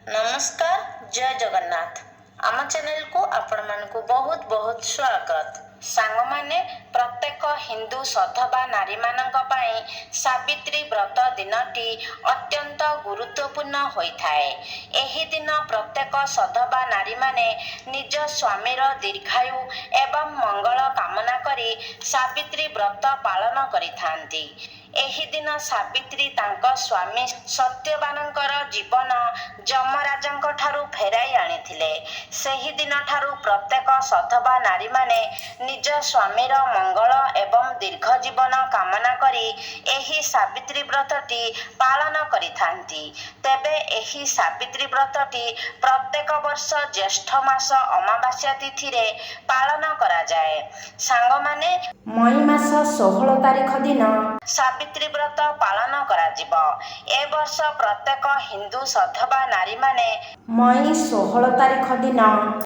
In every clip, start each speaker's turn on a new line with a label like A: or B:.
A: नमस्कार जय जगन्नाथ आम चैनल को आपण मानकु बहुत बहुत स्वागत। सांग माने प्रत्येक हिंदू सधवा नारी मानक पाई सावित्री व्रत दिनटी अत्यंत गुरुत्वपूर्ण होइथाए। एही दिन प्रत्येक सधवा नारी माने निज स्वामीर दीर्घायु एवं मंगल कामना करी सावित्री व्रत पालन करिथांती। एही दिन सावित्री तांको स्वामी सत्यवानंकर जीवन जमराजंक ठारू फेराई आनिथिले। सेही दिन ठारू प्रत्येक सधवा नारी माने निज स्वामीर मंगल एवं दीर्घ जीवन कामना करी एही सावित्री व्रतटी पालन करिथांती। तेबे एही सावित्री व्रतटी प्रत्येक वर्ष ज्येष्ठ मास अमावास्या तिथि रे पालन करा जाए। सांग माने मई मास 16 तारिख दिन सावित्री व्रत पालन करा जिवो। ए वर्ष प्रत्येक हिंदू सधवा नारी माने मई 16 तारिख दिन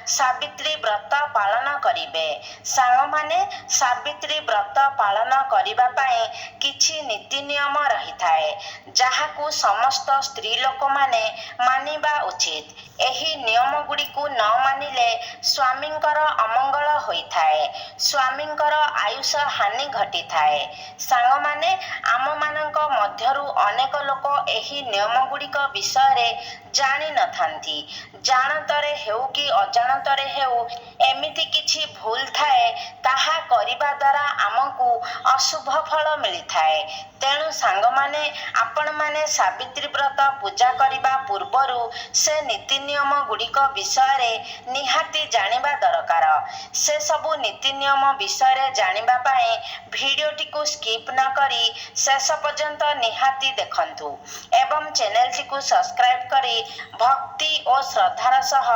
A: सावित्री व्रत पालन करिवे। सांग माने सावित्री व्रत पालन करिबा पाई किछि नीति नियम रही थाए जहाकू समस्त स्त्री लोक माने मानिबा उचित। एही नियम गुड़िकू न मानिले स्वामींकर अमंगल होइथाए, स्वामींकर आयुष हानि घटी थाए। सांग माने आम मानक मध्यरु अनेक लोक एही नियम गुड़िक विषय रे जानि न थांती। जानतरे हेउ कि अजानतरे हेउ एमिति किछि भूल थाए ताहा करिबा द्वारा आमकू अशुभ फल मिली थाए। तेणु सांग माने आपण माने सावित्री व्रत पूजा करिबा पूर्वरु से नीति नियम गुड़िक विषय रे निहाती जानिबा दरकार। से सबु नीति नियम विषय रे जानिबा पाई भिडियोटी को स्किप न करी शेष पर्यंत निहाती देखंतु एवं चैनल टी को सब्सक्राइब करी भक्ति और श्रद्धार सह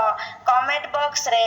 A: कमेंट बॉक्स रे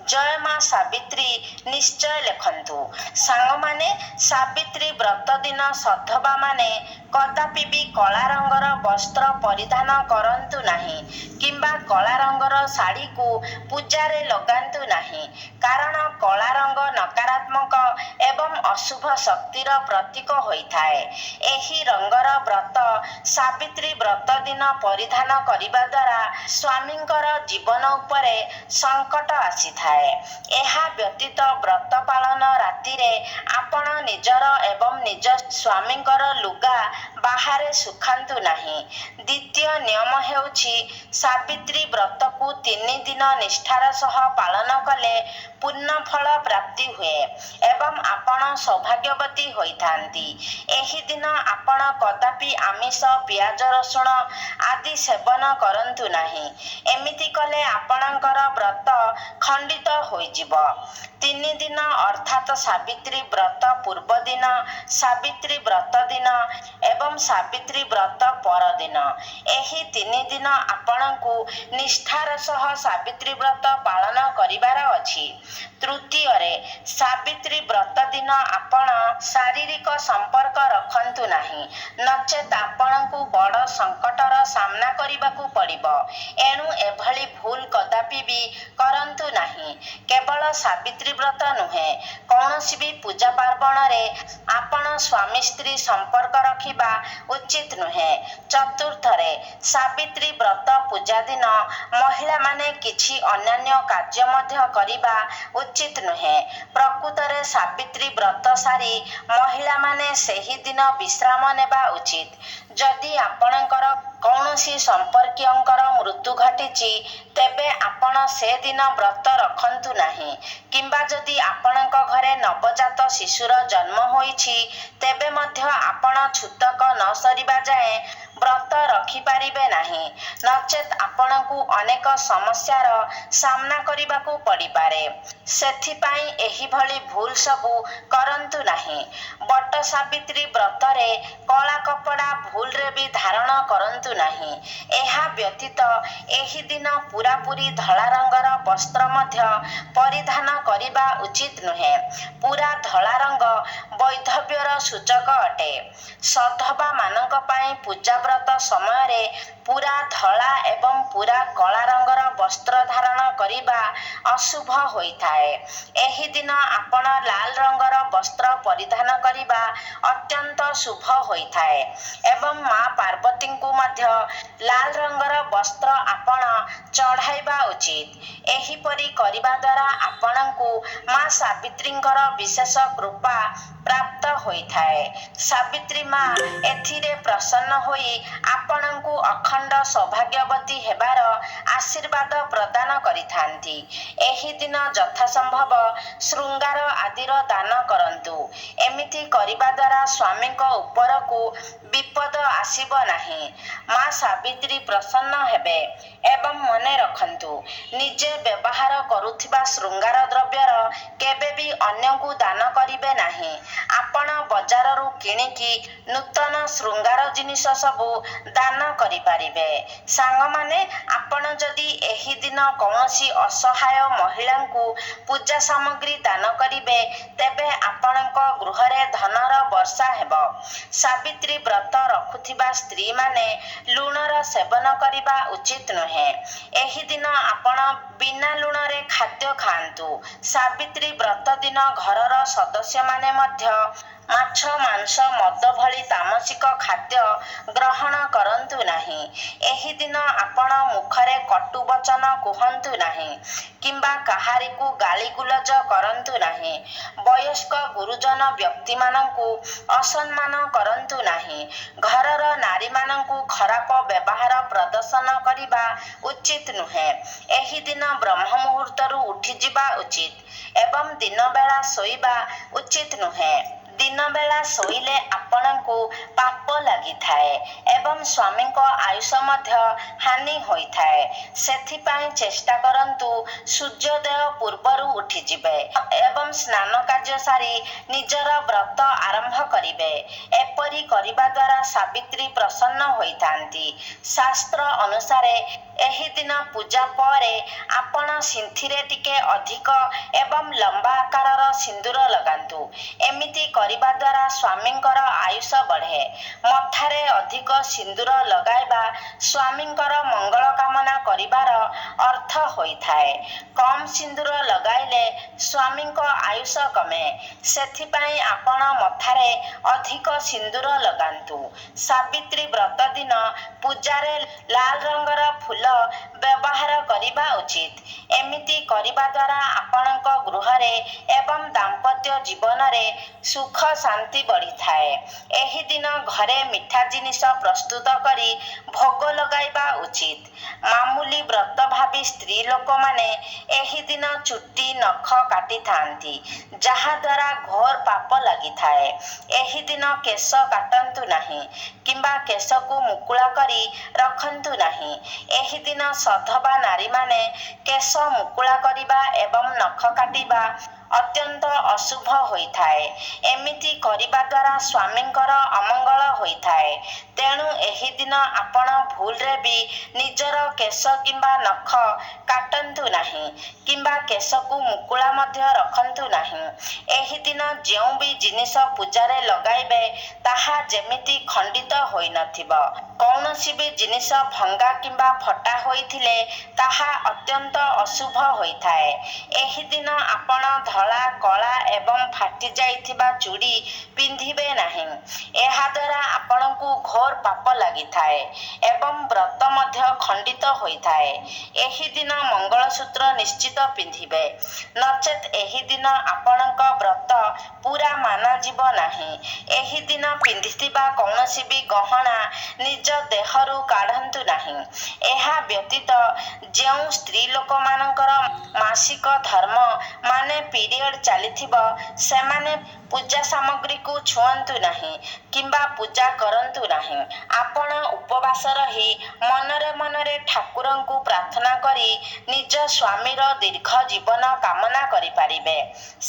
A: जय मां सावित्री निश्चय लिखंतु। सांग माने सावित्री व्रत दिन सधवा माने कदापि भी कला रंगर वस्त्र परिधान करंतु नाही किंबा कला रंगर साड़ी को पूजा रे लगांतु नाही, कारण कला रंग नकारात्मक एवं अशुभ शक्तिर प्रतीक होइथाए। एही रंगर व्रत सावित्री व्रत दिन परिधान करिबा द्वारा स्वामींकर जीवन उपरे संकट आसीथाए। एहा व्यतीत व्रत पालन राति रे आपण निजर एवं निज स्वामींकर लुगा बाहरे सुखांतु नाही। द्वितीय नियम हेउछि सावित्री व्रत को 3 दिन निष्ठार सह पालन कले पूर्ण फल प्राप्ति हुए एवं आपण सौभाग्यवती होइथांती। एही दिन आपण कदापि आमिष पियाज रसुण आदि सेवन करंतु नाही। एमिति कले आपणकर व्रत खंडित होइजिवो। 3 दिन अर्थात सावित्री व्रत पूर्व दिन, सावित्री व्रत दिन एवं सावित्री व्रत पर दिन, एही 3 दिन आपणकू निष्ठार सह सावित्री व्रत पालन करिवार अछि। तृतीय रे सावित्री व्रत दिन आपण शारीरिक संपर्क रखंतु नाही, नचेत आपणकू बड़ संकटर सामना करिबाकू पड़िबो। एणु एभली भूल कदापि भी करंतु नाही। केवल सावित्री व्रत नुहे, कौनसी भी पूजा पार्वण रे आपण स्वामी स्त्री संपर्क रखिबा उचित नुहे। चतुर्थ रे सावित्री व्रत पूजा दिन महिला माने किछि अन्यान्य कार्य मध्य करिबा उचित नुहे। प्रकृत रे सावित्री व्रत सारी महिला माने सेही दिन विश्राम नेबा उचित। जदि आपणकर कौनसी संपर्कीयंकर मृत्यु घटिछि तेबे आपण से दिन व्रत रखंतु नाही, किंबा जदि आपणक घरे नवजात शिशुर जन्म होइछि तेबे मध्य आपण छूतक न सरिबा जाए व्रत रखि पारिबे नाही, नचेत आपणकू अनेक समस्यार सामना करिबाकू पड़ी पारे। सेथि पाई एही भली भूल सबू करंतु नाही। बट सावित्री व्रत रे कला कपड़ा भूल रे भी धारण करंतु नाही। एहा व्यतीत एही दिन पूरा पूरी धला रंगर वस्त्र मध्य परिधान करिबा उचित नुहे। पूरा धला रंग वैधव्यर सूचक अटे। सधवा मानक पाई पूजा व्रत समय रे पूरा धला एवं पूरा कला रंगर ବସ୍ତ୍ର ଧାରଣ କରିବା ଅଶୁଭ ହୋଇଥାଏ। ଏହି ଦିନ ଆପଣ ଲାଲ ରଙ୍ଗର ବସ୍ତ୍ର ପରିଧାନ କରିବା ଅତ୍ୟନ୍ତ ଶୁଭ ହୋଇଥାଏ ଏବଂ ମା ପାର୍ବତୀଙ୍କୁ ମଧ୍ୟ ଲାଲ ରଙ୍ଗର ବସ୍ତ୍ର ଆପଣ ଚଢ଼ାଇବା ଉଚିତ। ଏହିପରି କରିବା ଦ୍ୱାରା ଆପଣଙ୍କୁ ମା ସାବିତ୍ରୀଙ୍କର ବିଶେଷ କୃପା ପ୍ରାପ୍ତ ହୋଇଥାଏ। ସାବିତ୍ରୀ ମା ଏଥିରେ ପ୍ରସନ୍ନ ହୋଇ ଆପଣଙ୍କୁ ଅଖଣ୍ଡ ସୌଭାଗ୍ୟବତୀ ହେବାର ଆଶୀର୍ବାଦ ପ୍ରଦାନ କରିଥାନ୍ତି। ଏହି ଦିନ ଯଥାସମ୍ଭବ ଶୃଙ୍ଗାର ଆଦିର ଦାନ କରନ୍ତୁ। ଏମିତି କରିବା ଦ୍ୱାରା ସ୍ୱାମୀଙ୍କ ଉପରକୁ ବିପଦ ଆସିବ ନାହିଁ। ମା ସାବିତ୍ରୀ ପ୍ରସନ୍ନ ହେବେ। ଏବଂ ମନେ ରଖନ୍ତୁ, ନିଜେ ବ୍ୟବହାର କରୁଥିବା ଶୃଙ୍ଗାର ଦ୍ରବ୍ୟର କେବେ ବି ଅନ୍ୟକୁ ଦାନ କରିବେ ନାହିଁ। ଆପଣ ବଜାରରୁ କିଣିକି ନୂତନ ଶୃଙ୍ଗାର ଜିନିଷ ସବୁ ଦାନ କରିପାରିବେ। ସାଙ୍ଗମାନେ, ଆପଣ ଯଦି ଏହି ଦିନ କୌଣସି ଅସହାୟ ମହିଳାଙ୍କୁ ପୂଜା ସାମଗ୍ରୀ ଦାନ କରିବେ, ତେବେ ଆପଣଙ୍କ ଗୃହରେ ଧନର ବର୍ଷା ହେବ। ସାବିତ୍ରୀ ବ୍ରତ ରଖୁଥିବା ସ୍ତ୍ରୀମାନେ ଲୁଣର ସେବନ କରିବା ଉଚିତ ନୁହେଁ। ଏହି ଦିନ ଆପଣ ବିନା ଲୁଣରେ ଖାଦ୍ୟ ଖାଆନ୍ତୁ। ସାବିତ୍ରୀ ବ୍ରତ ଦିନ ଘରର ସଦସ୍ୟମାନେ ମଧ୍ୟ ମାଛ, ମାଂସ, ମଦ ଭଳି ତାମସିକ ଖାଦ୍ୟ ଗ୍ରହଣ କରନ୍ତୁ ନାହିଁ। ଏହି ଦିନ ଆପଣ ମୁଖରେ କଟୁ ବଚନ କୁହନ୍ତୁ ନାହିଁ କିମ୍ବା କାହାରିକୁ ଗାଳିଗୁଲଜ କରନ୍ତୁ ନାହିଁ। ବୟସ୍କ ଗୁରୁଜନ ବ୍ୟକ୍ତିମାନଙ୍କୁ ଅସମ୍ମାନ କରନ୍ତୁ ନାହିଁ। ଘରର ନାରୀମାନଙ୍କୁ ଖରାପ ବ୍ୟବହାର ପ୍ରଦର୍ଶନ କରିବା ଉଚିତ ନୁହେଁ। ଏହି ଦିନ ବ୍ରହ୍ମ ମୁହୂର୍ତ୍ତରୁ ଉଠିଯିବା ଉଚିତ ଏବଂ ଦିନବେଳା ଶୋଇବା ଉଚିତ ନୁହେଁ। ଦିନବେଳା ଶୋଇଲେ ଆପଣଙ୍କୁ ପାପ ଲାଗିଥାଏ ଏବଂ ସ୍ୱାମୀଙ୍କ ଆୟୁଷ ମଧ୍ୟ ହାନି ହୋଇଥାଏ। ସେଥିପାଇଁ ଚେଷ୍ଟା କରନ୍ତୁ ସୂର୍ଯ୍ୟୋଦୟ ପୂର୍ବରୁ ଉଠିଯିବେ ଏବଂ ସ୍ନାନ କାର୍ଯ୍ୟ ସାରି ନିଜର ବ୍ରତ ଆରମ୍ଭ କରିବେ। ଏପରି କରିବା ଦ୍ୱାରା ସାବିତ୍ରୀ ପ୍ରସନ୍ନ ହୋଇଥାନ୍ତି। ଶାସ୍ତ୍ର ଅନୁସାରେ ଏହି ଦିନ ପୂଜା ପରେ ଆପଣ ସିନ୍ଥିରେ ଟିକେ ଅଧିକ ଏବଂ ଲମ୍ବା ଆକାରର ସିନ୍ଦୁର ଲଗାନ୍ତୁ। ଏମିତି କରିବା ଦ୍ୱାରା ସ୍ୱାମୀଙ୍କର ଆୟୁଷ ବଢ଼େ। ମଥାରେ ଅଧିକ ସିନ୍ଦୁର ଲଗାଇବା ସ୍ୱାମୀଙ୍କର ମଙ୍ଗଳ କାମନା କରିବାର ଅର୍ଥ ହୋଇଥାଏ। କମ୍ ସିନ୍ଦୁର ଲଗାଇଲେ ସ୍ୱାମୀଙ୍କ ଆୟୁଷ କମେ। ସେଥିପାଇଁ ଆପଣ ମଥାରେ ଅଧିକ ସିନ୍ଦୁର ଲଗାନ୍ତୁ। ସାବିତ୍ରୀ ବ୍ରତ ଦିନ ପୂଜାରେ ଲାଲ ରଙ୍ଗର ଫୁଲ ବ୍ୟବହାର କରିବା ଉଚିତ। ଏମିତି କରିବା ଦ୍ୱାରା ଆପଣଙ୍କ ଗୃହରେ ଏବଂ ଦାମ୍ପତ୍ୟ ଜୀବନରେ ସୁଖ ଶାନ୍ତି ବଢ଼ିଥାଏ। ଏହି ଦିନ ଘରେ ମିଠା ଜିନିଷ ପ୍ରସ୍ତୁତ କରି ଭୋଗ ଲଗାଇବା ଉଚିତ। ମାମୁଲି ବ୍ରତ ଭାବି ସ୍ତ୍ରୀ ଲୋକମାନେ ଏହି ଦିନ ଚୁଟି, ନଖ କାଟିଥାନ୍ତି, ଯାହାଦ୍ୱାରା ଘୋର ପାପ ଲାଗିଥାଏ। ଏହି ଦିନ କେଶ କାଟନ୍ତୁ ନାହିଁ କିମ୍ବା କେଶକୁ ମୁକୁଳା କରି ରଖନ୍ତୁ ନାହିଁ। ଏହି ଦିନ ସଧବା ନାରୀମାନେ କେଶ ମୁକୁଳା କରିବା ଏବଂ ନଖ କାଟିବା ଅତ୍ୟନ୍ତ ଅଶୁଭ ହୋଇଥାଏ। ଏମିତି କରିବା ଦ୍ୱାରା ସ୍ୱାମୀଙ୍କର ଅମଙ୍ଗଳ ହୋଇଥାଏ। ତେଣୁ ଏହି ଦିନ ଆପଣ ଭୁଲରେ ବି ନିଜର କେଶ କିମ୍ବା ନଖ କାଟନ୍ତୁ ନାହିଁ କିମ୍ବା କେଶକୁ ମୁକୁଳା ମଧ୍ୟ ରଖନ୍ତୁ ନାହିଁ। ଏହି ଦିନ ଯେଉଁ ବି ଜିନିଷ ପୂଜାରେ ଲଗାଇବେ ତାହା ଯେମିତି ଖଣ୍ଡିତ ହୋଇନଥିବ। କୌଣସି ବି ଜିନିଷ ଭଙ୍ଗା କିମ୍ବା ଫଟା ହୋଇଥିଲେ ତାହା ଅତ୍ୟନ୍ତ ଅଶୁଭ ହୋଇଥାଏ। ଏହି ଦିନ ଆପଣ ଧଳା, କଳା ଏବଂ ଫାଟି ଯାଇଥିବା ଚୁଡ଼ି ପିନ୍ଧିବେ ନାହିଁ। ଏହାଦ୍ୱାରା ଆପଣଙ୍କୁ ଘୋର ପାପ ଲାଗିଥାଏ ଏବଂ ବ୍ରତ ମଧ୍ୟ ଖଣ୍ଡିତ ହୋଇଥାଏ। ଏହି ଦିନ ମଙ୍ଗଳସୂତ୍ର ନିଶ୍ଚିତ ପିନ୍ଧିବେ, ନଚେତ୍ ଏହି ଦିନ ଆପଣଙ୍କ ବ୍ରତ ପୂରା ମାନାଯିବ ନାହିଁ। ଏହି ଦିନ ପିନ୍ଧିଥିବା କୌଣସି ବି ଗହଣା ନିଜ ଦେହରୁ କାଢ଼ନ୍ତୁ ନାହିଁ। ଏହା ବ୍ୟତୀତ ଯେଉଁ ସ୍ତ୍ରୀ ଲୋକମାନଙ୍କର ମାସିକ ଧର୍ମ ମାନେ ପିରିୟଡ଼ ଚାଲିଥିବ, ସେମାନେ ପୂଜା ସାମଗ୍ରୀକୁ ଛୁଅନ୍ତୁ ନାହିଁ କିମ୍ବା ପୂଜା କରନ୍ତୁ ନାହିଁ। ଆପଣ ଉପବାସ ରହି ମନରେ ମନରେ ଠାକୁରଙ୍କୁ ପ୍ରାର୍ଥନା କରି ନିଜ ସ୍ୱାମୀର ଦୀର୍ଘ ଜୀବନ କାମନା କରିପାରିବେ।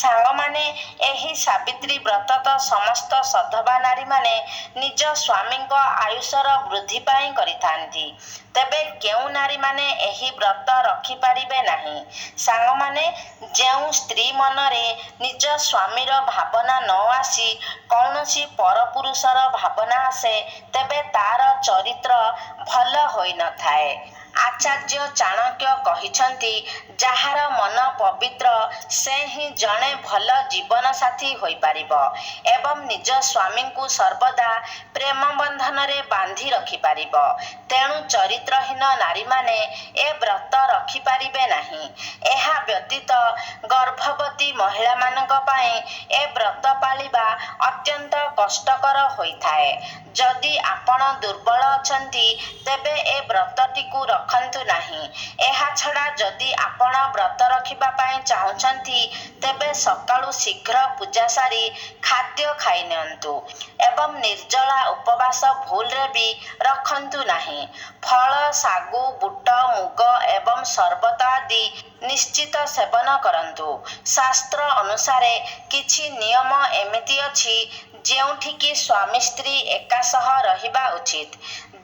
A: ସାଙ୍ଗମାନେ, ଏହି ସାବିତ୍ରୀ ବ୍ରତ ତ ସମସ୍ତ ସଧବା ନାରୀମାନେ ନିଜ ସ୍ୱାମୀଙ୍କ ଆୟୁଷର ବୃଦ୍ଧି ପାଇଁ କରିଥାନ୍ତି। ତେବେ କେଉଁ ନାରୀମାନେ ଏହି ବ୍ରତ ରଖିପାରିବେ ନାହିଁ? ସାଙ୍ଗମାନେ, ଯେଉଁ ସ୍ତ୍ରୀ ମନରେ ନିଜ ସ୍ୱାମୀର ଭାବନା ନ ଆସି କୌଣସି ପରପୁରୁଷର ଭାବନା ଆସେ, ତେବେ ତାର ଚରିତ୍ର ଭଲ ହୋଇନଥାଏ। ଆଚାର୍ଯ୍ୟ ଚାଣକ୍ୟ କହିଛନ୍ତି, ଯାହାର ମନ ପବିତ୍ର ସେ ହିଁ ଜଣେ ଭଲ ଜୀବନସାଥୀ ହୋଇପାରିବ ଏବଂ ନିଜ ସ୍ୱାମୀଙ୍କୁ ସର୍ବଦା ପ୍ରେମ ବନ୍ଧନରେ ବାନ୍ଧି ରଖିପାରିବ। ତେଣୁ ଚରିତ୍ରହୀନ ନାରୀମାନେ ଏ ବ୍ରତ ରଖିପାରିବେ ନାହିଁ। ଏହା ବ୍ୟତୀତ ଗର୍ଭବତୀ ମହିଳାମାନଙ୍କ ପାଇଁ ଏ ବ୍ରତ ପାଳିବା ଅତ୍ୟନ୍ତ କଷ୍ଟକର ହୋଇଥାଏ। ଯଦି ଆପଣ ଦୁର୍ବଳ ଅଛନ୍ତି ତେବେ ଏ ବ୍ରତଟିକୁ ରଖନ୍ତୁ ନାହିଁ। ଏହାଛଡ଼ା ଯଦି ଆପଣ ବ୍ରତ ରଖିବା ପାଇଁ ଚାହୁଁଛନ୍ତି ତେବେ ସକାଳୁ ଶୀଘ୍ର ପୂଜା ସାରି ଖାଦ୍ୟ ଖାଇନିଅନ୍ତୁ ଏବଂ ନିର୍ଜଳା ଉପବାସ ଭୁଲରେ ବି ରଖନ୍ତୁ ନାହିଁ। ଫଳ, ଶାଗୁ, ବୁଟ, ମୁଗ ଏବଂ ସର୍ବତ ଆଦି ନିଶ୍ଚିତ ସେବନ କରନ୍ତୁ। ଶାସ୍ତ୍ର ଅନୁସାରେ କିଛି ନିୟମ ଏମିତି ଅଛି ଯେଉଁଠିକି ସ୍ୱାମୀ ସ୍ତ୍ରୀ ଏକାସହ ରହିବା ଉଚିତ।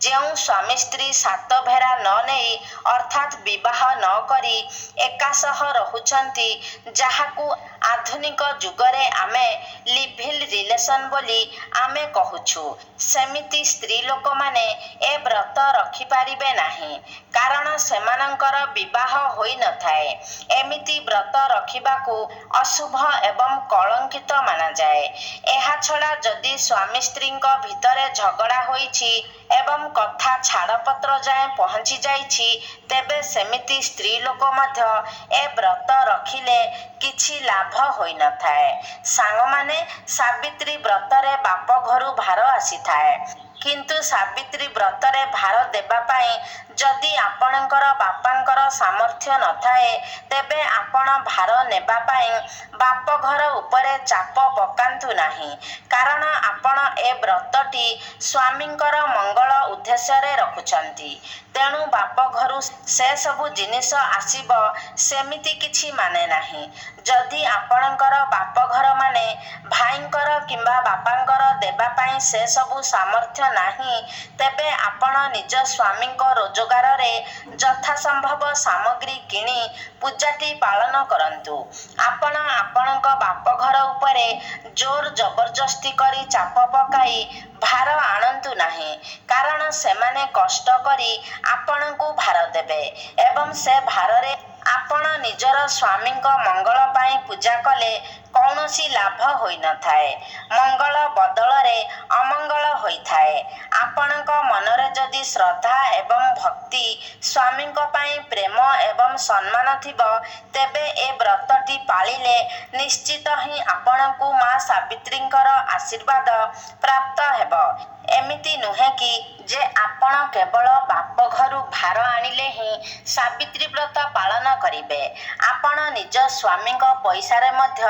A: ଯେଉଁ ସ୍ୱାମୀ ସ୍ତ୍ରୀ ସାତଭେରା ନ ନେଇ ଅର୍ଥାତ୍ ବିବାହ ନ କରି ଏକାସହ ରହୁଛନ୍ତି, ଯାହାକୁ ଆଧୁନିକ ଯୁଗରେ ଆମେ ଲିଭ୍-ଇନ୍ ରିଲେସନ୍ ବୋଲି ଆମେ କହୁଛୁ, ସେମିତି ସ୍ତ୍ରୀ ଲୋକମାନେ ଏ ବ୍ରତ ରଖିପାରିବେ ନାହିଁ, କାରଣ ସେମାନଙ୍କର ବିବାହ ହୋଇନଥାଏ। ଏମିତି ବ୍ରତ ରଖିବାକୁ ଅଶୁଭ ଏବଂ କଳଙ୍କିତ ମନାଯାଏ। ଏହାଛଡ଼ା ଯଦି ସ୍ୱାମୀ ସ୍ତ୍ରୀଙ୍କ ଭିତରେ ଝଗଡ଼ା ହୋଇଛି ଏବଂ କଥା ଛାଡ଼ପତ୍ର ଯାଏଁ ପହଞ୍ଚି ଯାଇଛି, ତେବେ ସେମିତି ସ୍ତ୍ରୀ ଲୋକ ମଧ୍ୟ ଏ ବ୍ରତ ରଖିଲେ କିଛି ଲାଭ ହୋଇନଥାଏ। ସାଙ୍ଗମାନେ, ସାବିତ୍ରୀ ବ୍ରତରେ ବାପ ଘରୁ ଭାର ଆସିଥାଏ। କିନ୍ତୁ ସାବିତ୍ରୀ ବ୍ରତରେ ଭାର ଦେବା ପାଇଁ ଯଦି ଆପଣଙ୍କର ବାପାଙ୍କର ସାମର୍ଥ୍ୟ ନଥାଏ, ତେବେ ଆପଣ ଭାର ନେବା ପାଇଁ ବାପଘର ଉପରେ ଚାପ ପକାନ୍ତୁ ନାହିଁ। କାରଣ ଆପଣ ଏ ବ୍ରତଟି ସ୍ୱାମୀଙ୍କର ମଙ୍ଗଳ ଉଦ୍ଦେଶ୍ୟରେ ରଖୁଛନ୍ତି। ତେଣୁ ବାପଘରୁ ସେସବୁ ଜିନିଷ ଆସିବ ସେମିତି କିଛି ମାନେ ନାହିଁ। ଯଦି ଆପଣଙ୍କର ବାପଘରମାନେ ଭାଇଙ୍କର କିମ୍ବା ବାପାଙ୍କର ଦେବା ପାଇଁ ସେସବୁ ସାମର୍ଥ୍ୟ ନାହିଁ, ତେବେ ଆପଣ ନିଜ ସ୍ୱାମୀଙ୍କ ରୋଜଗାରରେ ଯଥାସମ୍ଭବ ସାମଗ୍ରୀ କିଣି ପୂଜାଟି ପାଳନ କରନ୍ତୁ। ଆପଣ ଆପଣଙ୍କ ବାପଘର ଉପରେ ଜୋର ଜବରଦସ୍ତି କରି ଚାପ ପକାଇ ଭାର ଆଣନ୍ତୁ ନାହିଁ, କାରଣ ସେମାନେ କଷ୍ଟ କରି ଆପଣଙ୍କୁ ଭାର ଦେବେ ଏବଂ ସେ ଭାରରେ ଆପଣ ନିଜର ସ୍ୱାମୀଙ୍କ ମଙ୍ଗଳ ପାଇଁ ପୂଜା କଲେ କୌଣସି ଲାଭ ହୋଇନଥାଏ। ମଙ୍ଗଳ ବଦଳରେ ଅମଙ୍ଗଳ ହୋଇଥାଏ। ଆପଣଙ୍କ ମନରେ ଯଦି ଶ୍ରଦ୍ଧା ଏବଂ ଭକ୍ତି, ସ୍ୱାମୀଙ୍କ ପାଇଁ ପ୍ରେମ ଏବଂ ସମ୍ମାନ ଥିବ, ତେବେ ଏ ବ୍ରତଟି ପାଳିଲେ ନିଶ୍ଚିତ ହିଁ ଆପଣଙ୍କୁ ମା ସାବିତ୍ରୀଙ୍କର ଆଶୀର୍ବାଦ ପ୍ରାପ୍ତ ହେବ। ଏମିତି ନୁହେଁ କି ଯେ ଆପଣ କେବଳ ବାପଘରୁ ଭାର ଆଣିଲେ ହିଁ ସାବିତ୍ରୀ ବ୍ରତ ପାଳନ କରିବେ। ଆପଣ ନିଜ ସ୍ୱାମୀଙ୍କ ପଇସାରେ ମଧ୍ୟ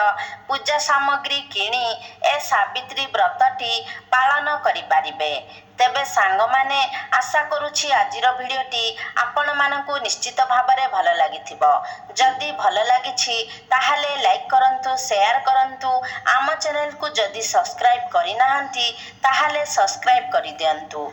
A: ପୂଜା ସାମଗ୍ରୀ କିଣି ଏ ସାବିତ୍ରୀ ବ୍ରତଟି ପାଳନ କରିପାରିବେ। ତେବେ ସାଙ୍ଗମାନେ, ଆଶା କରୁଛି ଆଜିର ଭିଡ଼ିଓଟି ଆପଣମାନଙ୍କୁ ନିଶ୍ଚିତ ଭାବରେ ଭଲ ଲାଗିଥିବ। ଯଦି ଭଲ ଲାଗିଛି ତାହେଲେ ଲାଇକ୍ କରନ୍ତୁ, ସେୟାର କରନ୍ତୁ। ଆମ ଚ୍ୟାନେଲକୁ ଯଦି ସବସ୍କ୍ରାଇବ୍ କରିନାହାନ୍ତି ତାହେଲେ ସବସ୍କ୍ରାଇବ୍ କରିଦିଅନ୍ତୁ।